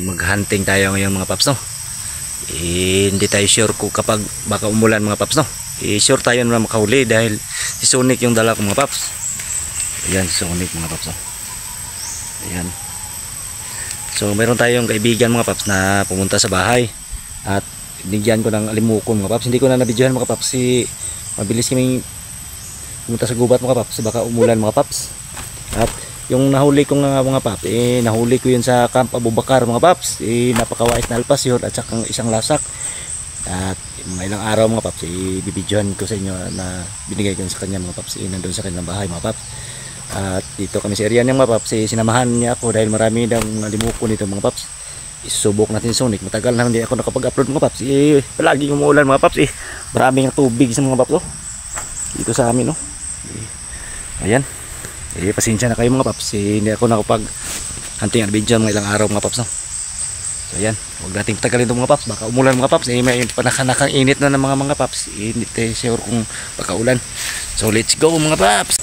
Mag-hunting tayo ngayon mga paps, no? Hindi tayo sure kung kapag baka umulan mga paps, no? Sure tayo na makahuli dahil si Sonic yung dala ko mga paps. Ayan si Sonic mga paps, no? Ayan. So meron tayong kaibigan mga paps na pumunta sa bahay at binigyan ko ng alimukon mga paps. Hindi ko na nabidyohan mga paps, mabilis kaming pumunta sa gubat mga paps baka umulan mga paps. At yung nahuli ko nga mga paps, nahuli ko yun sa Camp Abubakar mga paps. Napakawais na alpas yun at saka isang lasak. At mga ilang araw mga paps, bibidyohan ko sa inyo na binigay ko sa kanya mga paps. Nandun sa kanilang bahay mga paps. At dito kami sa area niya mga paps, sinamahan niya ako dahil marami daw limuko nito mga paps. Isusubok natin Sonic, matagal na hindi ako nakapag-upload mga paps. Palaging umuulan mga paps, maraming tubig sa mga paps, dito sa amin, no. Ayan, pasensya na kayo mga paps, hindi ako nakapag-hunting adventure mga ilang araw mga paps, no. So ayan, huwag nating patagalin ito mga paps, baka umulan mga paps. May panakanakang init na ng mga paps, hindi tayo sure kung baka ulan. So let's go mga paps.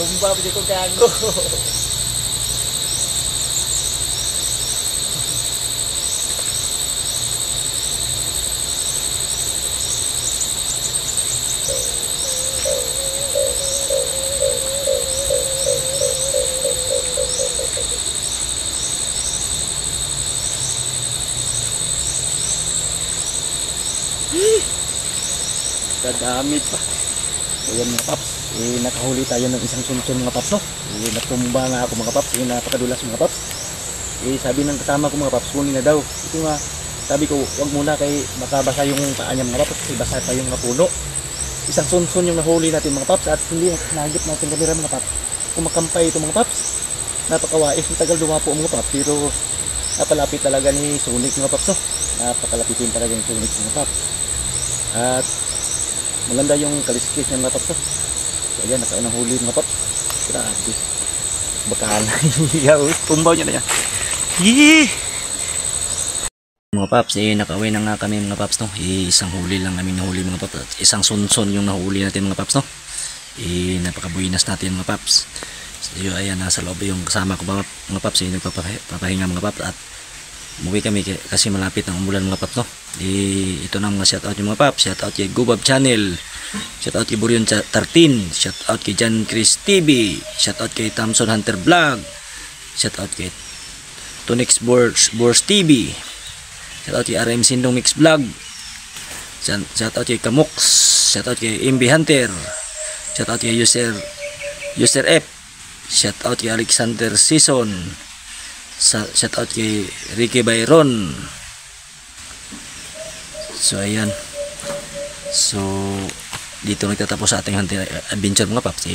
Tumba pa ko gago. Dadami pa. Ayan mga paps, nakahuli tayo ng isang sunsun mga paps, no? Natumba nga ako mga paps, napakadulas mga paps. Sabi ng kasama ko mga paps, kunin na daw. Ito nga, sabi ko, wag muna kay baka basa yung paa niya mga paps, kasi basa pa yung mga puno. Isang sunsun yung nahuli natin mga paps, at hindi nagip natin kamera mga paps. Kumakampay ito mga paps. Napakawais, matagal dumapo mga paps, pero napalapit talaga ni Sonic mga paps, no? Napakalapitin talaga yung Sonic mga paps. At maganda yung kaliskis niya mga paps, no? So ayan, nahuli mga paps. Grabe. Baka na tumbaw niya na yan. Yee! Mga paps, nakauwi na nga kami mga paps, no? Isang huli lang namin nahuli mga paps. At isang sunson yung nahuli natin mga paps, no? Napakabuinas natin mga paps. So ayan, nasa loob yung kasama ko mga paps. Nagpapahinga mga paps. At umuwi kami kasi malapit ng umulan mga paps, no? Ito na mga shoutout yung mga paps. Shoutout kay Gubab Channel, shoutout kay Burion 13, shoutout kay Jan Chris TV, shoutout kay Thompson Hunter Vlog, shoutout kay Tonix Bors TV, shoutout kay RM Sindong Mix Vlog, shoutout kay Kamox, shoutout kay MB Hunter, shoutout kay User F, shoutout kay Alexander Season, shoutout kay Ricky Byron. So ayan. So dito nagtatapos sa ating hunting adventure mga paps.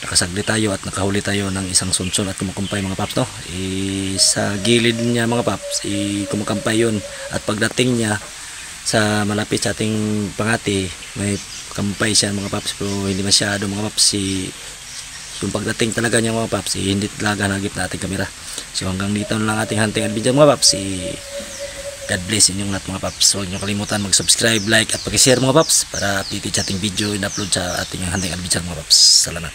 Nakasagli tayo at nakahuli tayo ng isang sunsun at kumukumpay mga paps, no? Sa gilid niya mga paps, kumukumpay yun. At pagdating niya sa malapit sa ating pangati, may kampay siya mga paps, pero hindi masyado mga paps. Yung pagdating talaga niya mga paps, hindi talaga nagip na ating kamera. So hanggang dito na lang ating hunting adventure mga paps. God bless inyong lahat mga paps. Huwag nyo kalimutan mag-subscribe, like at pag-share mga paps para updated sa ating video in-upload sa ating hunting adventure mga paps. Salamat.